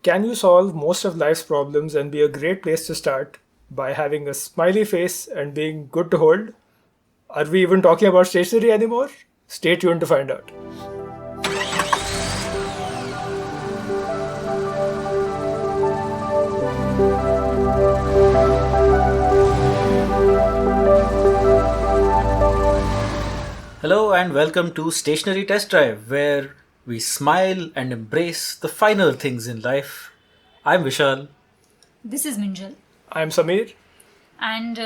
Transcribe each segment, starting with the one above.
can you solve most of life's problems and be a great place to start by having a smiley face and being good to hold? Are we even talking about stationery anymore? Stay tuned to find out. Hello and welcome to Stationery Test Drive, where we smile and embrace the finer things in life. I'm Vishal. This is Minjal. I'm Samir. And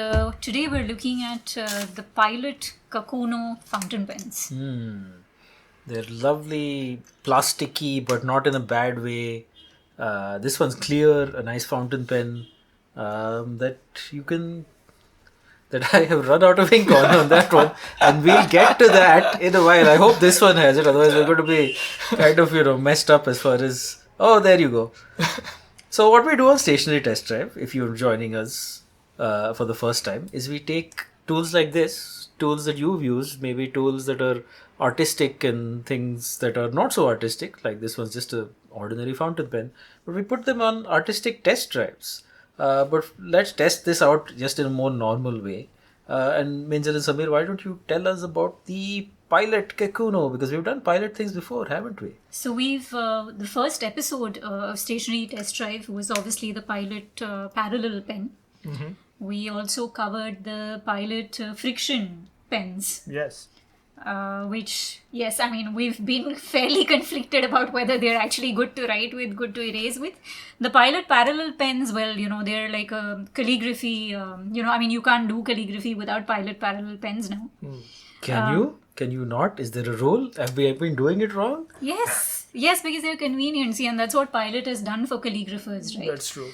today we're looking at the Pilot Kakuno fountain pens. They're lovely, plasticky, but not in a bad way. This one's clear, a nice fountain pen that I have run out of ink on that one, and we'll get to that in a while. I hope this one has it, otherwise we're going to be kind of messed up as far as... Oh, there you go. So what we do on Stationery Test Drive, if you're joining us for the first time, is we take tools like this, tools that you've used, maybe tools that are artistic and things that are not so artistic, like this one's just an ordinary fountain pen, but we put them on artistic test drives. But let's test this out just in a more normal way. And Minjal and Samir, why don't you tell us about the Pilot Kakuno? Because we've done pilot things before, haven't we? So we've, the first episode of Stationery Test Drive was obviously the Pilot parallel pen. Mm-hmm. We also covered the Pilot friction pens. Yes. Which, yes, I mean, we've been fairly conflicted about whether they're actually good to write with, good to erase with. The Pilot parallel pens, well, they're like a calligraphy, you can't do calligraphy without Pilot parallel pens now. Can you? Can you not? Is there a rule? Have we been doing it wrong? Yes, because they're convenient. See, and that's what Pilot has done for calligraphers, right? That's true.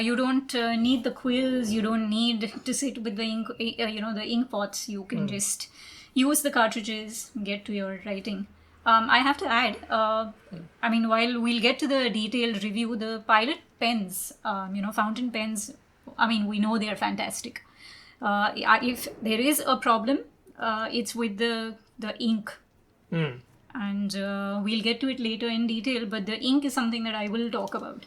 You don't need the quills, you don't need to sit with the ink, the ink pots. You can just use the cartridges, get to your writing. I have to add, while we'll get to the detailed review, the Pilot pens, fountain pens, we know they're fantastic. If there is a problem, it's with the ink. And we'll get to it later in detail, but the ink is something that I will talk about.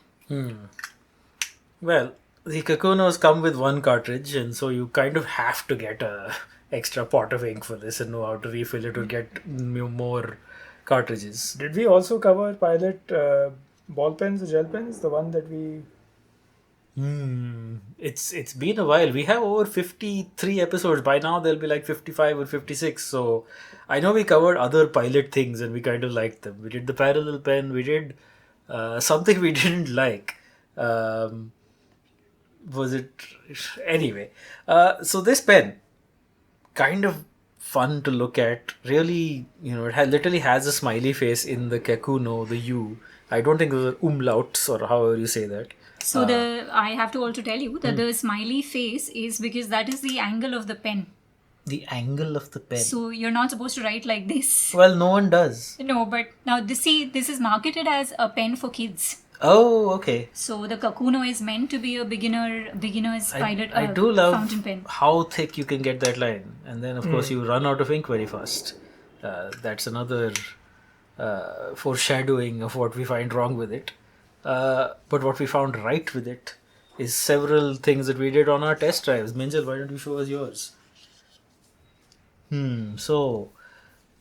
Well, the Kakunos come with one cartridge, and so you kind of have to get a extra pot of ink for this and know how to refill it or get more cartridges. Did we also cover Pilot ball pens, the gel pens? The one that we... It's been a while. We have over 53 episodes. By now there'll be like 55 or 56. So I know we covered other Pilot things and we kind of liked them. We did the parallel pen. We did something we didn't like. Was it... Anyway. So this pen, kind of fun to look at. Really, it literally has a smiley face in the Kakuno, the U. I don't think those are umlauts or however you say that. So I have to also tell you that the smiley face is because that is the angle of the pen. The angle of the pen. So you're not supposed to write like this. Well, no one does. No, but now this is marketed as a pen for kids. Oh, okay. So the Kakuno is meant to be a beginner's Pilot I do love fountain pen. how thick you can get that line. And then, of course, you run out of ink very fast. That's another foreshadowing of what we find wrong with it. But what we found right with it is several things that we did on our test drives. Minjal, why don't you show us yours? So,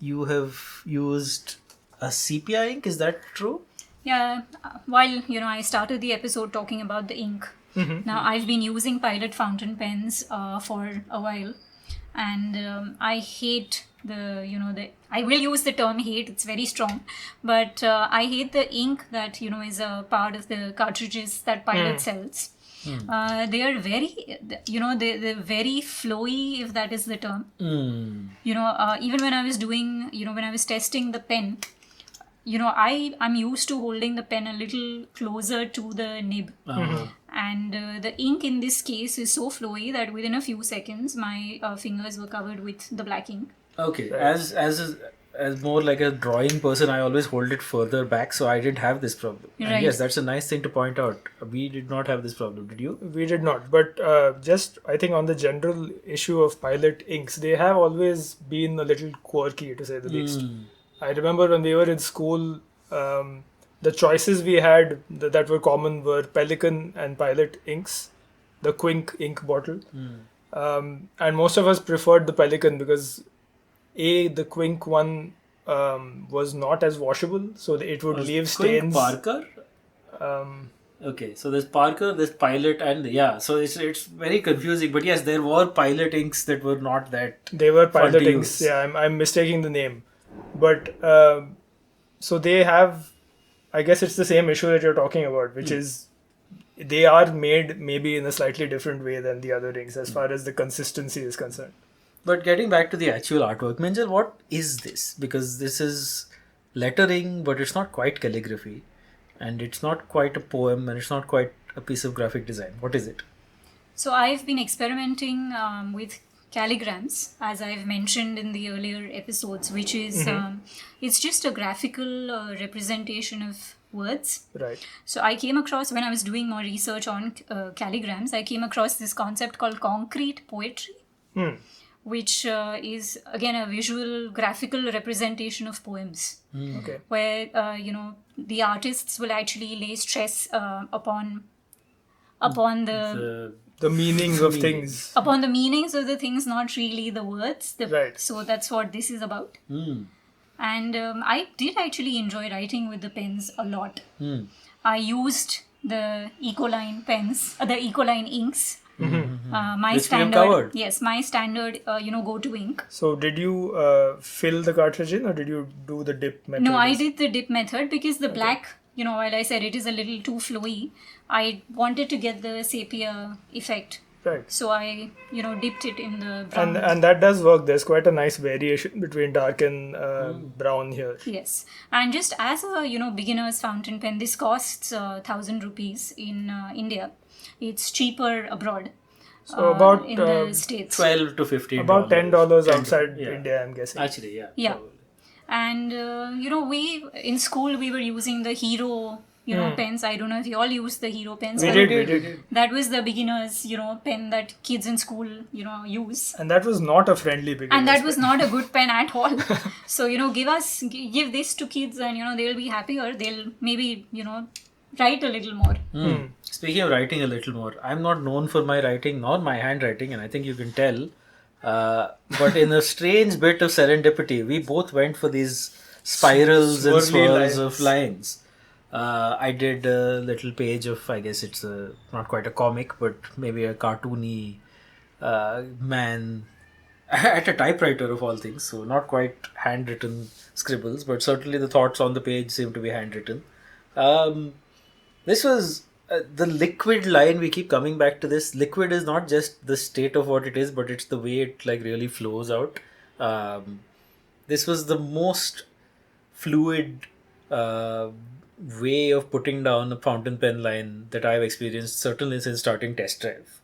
you have used a sepia ink, is that true? Yeah, while, I started the episode talking about the ink. Now, I've been using Pilot fountain pens for a while. And I hate I will use the term hate, it's very strong. But I hate the ink that, is a part of the cartridges that Pilot sells. They are very, they're very flowy, if that is the term. Even when I was doing, when I was testing the pen, I'm used to holding the pen a little closer to the nib. And the ink in this case is so flowy that within a few seconds, my fingers were covered with the black ink. Okay, as more like a drawing person, I always hold it further back, so I didn't have this problem. Right. And yes, that's a nice thing to point out. We did not have this problem, did you? We did not, but just I think on the general issue of Pilot inks, they have always been a little quirky, to say the least. I remember when we were in school, the choices we had that were common were Pelikan and Pilot inks, the Quink ink bottle. And most of us preferred the Pelikan because the Quink one was not as washable, so it would leave stains. Parker? Okay, so there's Parker, there's Pilot, and so it's very confusing. But yes, there were Pilot inks that were not that. They were fun Pilot to inks. use. Yeah, I'm mistaking the name, but so they have. I guess it's the same issue that you're talking about, which is they are made maybe in a slightly different way than the other inks as far as the consistency is concerned. But getting back to the actual artwork, Minjal, what is this? Because this is lettering, but it's not quite calligraphy. And it's not quite a poem, and it's not quite a piece of graphic design. What is it? So I've been experimenting with calligrams, as I've mentioned in the earlier episodes, which is it's just a graphical representation of words. Right. So I came across, when I was doing more research on calligrams, I came across this concept called concrete poetry, which is again a visual graphical representation of poems. Okay. Where the artists will actually lay stress upon The meanings of things. upon the meanings of the things, not really the words. Right. So that's what this is about. And I did actually enjoy writing with the pens a lot. I used the Ecoline pens, the Ecoline inks. My Which we have standard, covered. yes, my standard, go-to ink. So did you fill the cartridge in, or did you do the dip method? No, I did the dip method because the black, while I said it is a little too flowy, I wanted to get the sepia effect. Right. So I, dipped it in the brown. And that does work. There's quite a nice variation between dark and brown here. Yes. And just as a, beginner's fountain pen, this costs 1,000 rupees in India. It's cheaper abroad. So about in the States. $12 to $15. About $10 outside India, I'm guessing. Actually, yeah. Yeah. Probably. And, we, in school, we were using the Hero, pens. I don't know if you all use the Hero pens. We but did. That was the beginner's, pen that kids in school, use. And that was not a friendly beginner. And that was not a good pen at all. So, give this to kids and, they'll be happier. They'll maybe, write a little more. Speaking of writing a little more, I'm not known for my writing nor my handwriting, and I think you can tell. But in a strange bit of serendipity, we both went for these spirals and Swirly swirls lines. of lines. I did a little page of, I guess it's not quite a comic, but maybe a cartoony man at a typewriter of all things. So not quite handwritten scribbles, but certainly the thoughts on the page seem to be handwritten. This was the liquid line. We keep coming back to this. Liquid is not just the state of what it is, but it's the way it really flows out. This was the most fluid way of putting down a fountain pen line that I've experienced, certainly since starting Test Drive.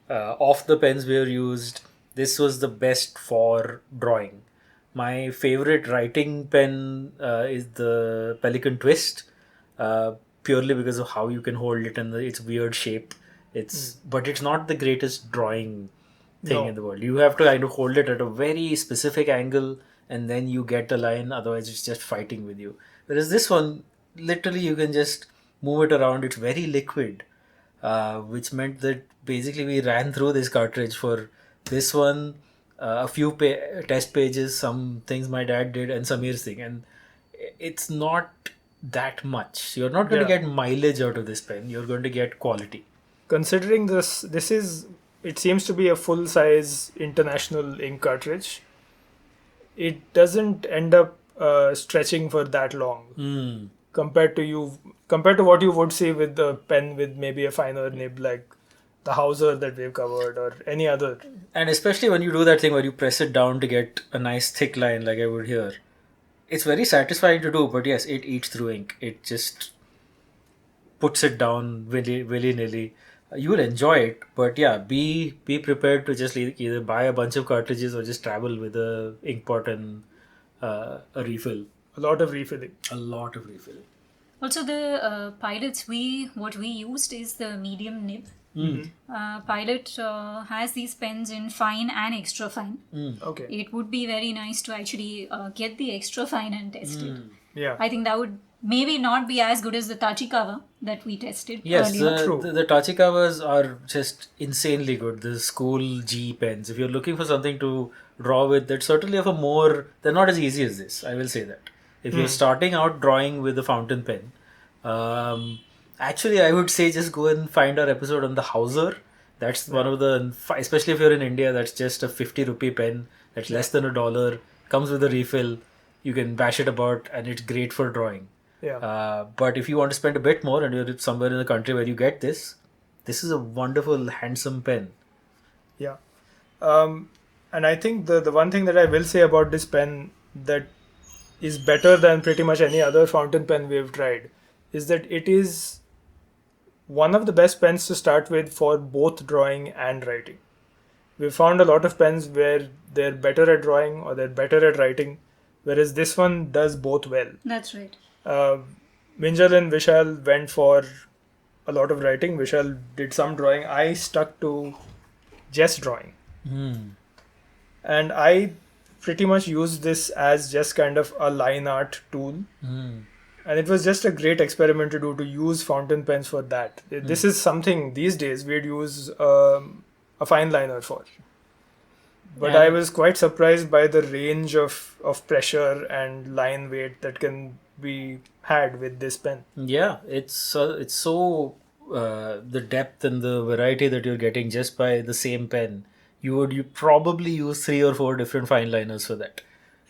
Of the pens we were used, this was the best for drawing. My favorite writing pen is the Pelikan Twist. Purely because of how you can hold it and its weird shape. But it's not the greatest drawing thing in the world. You have to kind of hold it at a very specific angle and then you get a line, otherwise it's just fighting with you. Whereas this one, literally you can just move it around. It's very liquid, which meant that basically we ran through this cartridge for this one, a few test pages, some things my dad did and Samir's thing. And it's not that much. You're not going to get mileage out of this pen. You're going to get quality. Considering it seems to be a full-size international ink cartridge. It doesn't end up stretching for that long compared to what you would see with the pen with maybe a finer nib like the Hauser that we've covered or any other. And especially when you do that thing where you press it down to get a nice thick line like I would here. It's very satisfying to do, but yes, it eats through ink. It just puts it down willy-nilly. You will enjoy it, but yeah, be prepared to just either buy a bunch of cartridges or just travel with a ink pot and a refill. A lot of refilling. Also, the pilots, what we used is the medium nib. Pilot has these pens in fine and extra fine. Okay. It would be very nice to actually get the extra fine and test it. Yeah. I think that would maybe not be as good as the Tachikawa that we tested Yes, earlier. True. the Tachikawas are just insanely good. The school G pens. If you're looking for something to draw with, that's certainly of a more. They're not as easy as this. I will say that. If you're starting out drawing with a fountain pen, actually, I would say just go and find our episode on the Hauser. That's one of the, especially if you're in India, that's just a 50 rupee pen. That's less than $1. Comes with a refill. You can bash it about, and it's great for drawing. Yeah. But if you want to spend a bit more and you're somewhere in the country where you get this is a wonderful, handsome pen. Yeah. And I think the one thing that I will say about this pen that is better than pretty much any other fountain pen we have tried is that it is one of the best pens to start with for both drawing and writing. We've found a lot of pens where they're better at drawing or they're better at writing, whereas this one does both well. That's right. Minjal and Vishal went for a lot of writing. Vishal did some drawing. I stuck to just drawing. And I pretty much used this as just kind of a line art tool. And it was just a great experiment to do, to use fountain pens for that. This is something these days we'd use a fine liner for. But Yeah. I was quite surprised by the range of pressure and line weight that can be had with this pen. Yeah, it's so the depth and the variety that you're getting just by the same pen. You probably use 3 or 4 different fine liners for that.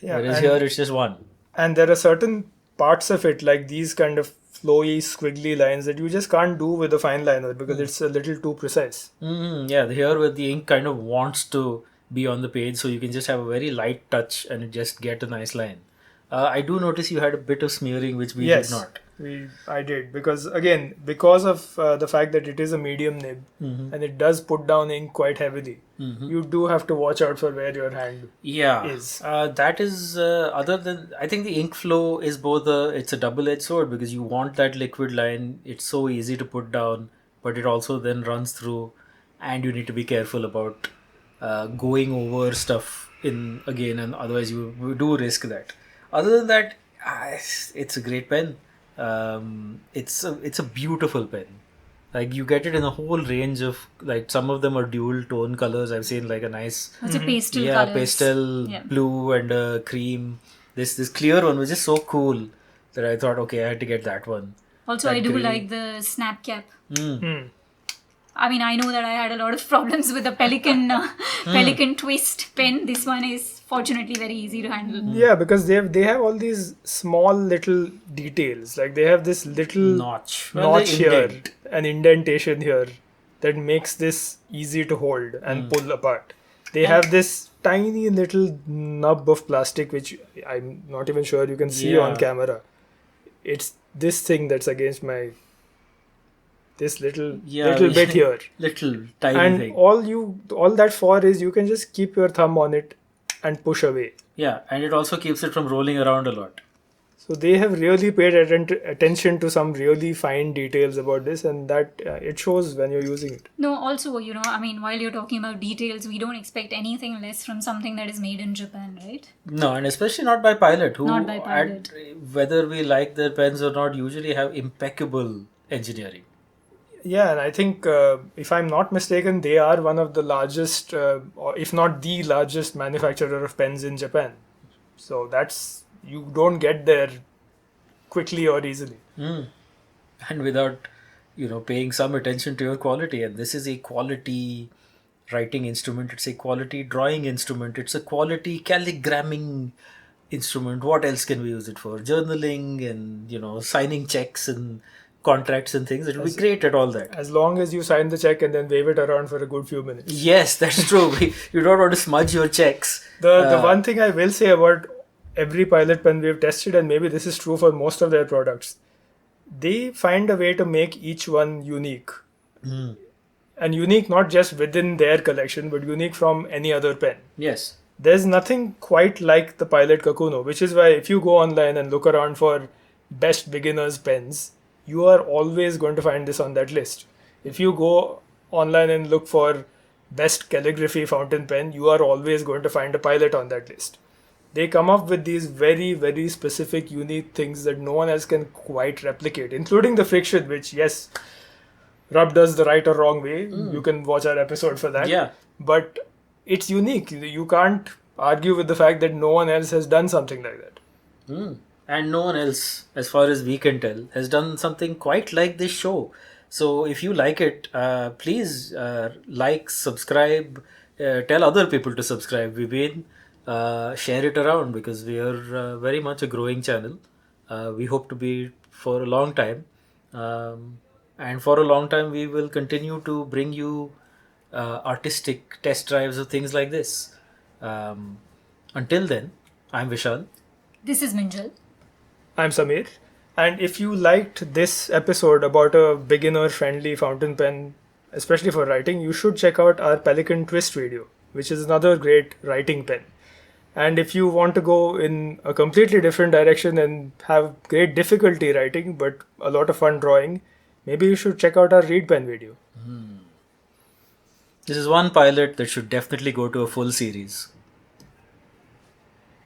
Yeah, Whereas and- here it's just one. And there are certain parts of it, like these kind of flowy, squiggly lines, that you just can't do with a fine liner because it's a little too precise. Yeah, here where the ink kind of wants to be on the page, so you can just have a very light touch and just get a nice line. I do notice you had a bit of smearing, which we Yes, did not. I did, because of the fact that it is a medium nib and it does put down ink quite heavily. You do have to watch out for where your hand Yeah, is. that is other than, I think the ink flow is both it's a double-edged sword, because you want that liquid line. It's so easy to put down, but it also then runs through, and you need to be careful about going over stuff in again, and otherwise you do risk that. Other than that, it's a great pen. It's a beautiful pen. Like, you get it in a whole range of, like, some of them are dual tone colors. I've seen like a nice It's a pastel yeah, colors. pastel Yeah. blue and cream. This clear one was just so cool that I thought, okay, I had to get that one. Also, That I do green. like the snap cap. Hmm. I mean, I know that I had a lot of problems with the Pelican twist pen. This one is fortunately very easy to handle. Yeah, because they have all these small little details. Like, they have this little Notch. Well, notch the here, indent. an indentation here, that makes this easy to hold and pull apart. They have this tiny little nub of plastic, which I'm not even sure you can see Yeah. on camera. It's this thing that's against this little bit here. Little tiny And thing. all that for is you can just keep your thumb on it and push away. Yeah, and it also keeps it from rolling around a lot. So they have really paid attention to some really fine details about this, and that it shows when you're using it. No, also, I mean, while you're talking about details, we don't expect anything less from something that is made in Japan, right? No, and especially not by Pilot, who, Not by Pilot. whether we like their pens or not, usually have impeccable engineering. Yeah, and I think, if I'm not mistaken, they are one of the largest, or if not the largest manufacturer of pens in Japan. So you don't get there quickly or easily. And without, paying some attention to your quality. And this is a quality writing instrument. It's a quality drawing instrument. It's a quality calligramming instrument. What else can we use it for? Journaling and, signing checks and contracts and things. It will be great at all that. As long as you sign the check and then wave it around for a good few minutes. Yes, that's true. You don't want to smudge your checks. The one thing I will say about every Pilot pen we've tested, and maybe this is true for most of their products, they find a way to make each one unique. And unique not just within their collection, but unique from any other pen. Yes. There's nothing quite like the Pilot Kakuno, which is why if you go online and look around for best beginners pens, you are always going to find this on that list. If you go online and look for best calligraphy fountain pen, you are always going to find a Pilot on that list. they come up with these very, very specific, unique things that no one else can quite replicate, including the friction, which, yes, Rub does the right or wrong way. You can watch our episode for that. Yeah. But it's unique. You can't argue with the fact that no one else has done something like that. And no one else, as far as we can tell, has done something quite like this show. So if you like it, please like, subscribe, tell other people to subscribe. Viveen, share it around, because we are very much a growing channel. We hope to be for a long time. And for a long time, we will continue to bring you artistic test drives of things like this. Until then, I'm Vishal. This is Minjal. I'm Samir. And if you liked this episode about a beginner-friendly fountain pen, especially for writing, you should check out our Pelican Twist video, which is another great writing pen. And if you want to go in a completely different direction and have great difficulty writing, but a lot of fun drawing, maybe you should check out our reed pen video. This is one pilot that should definitely go to a full series.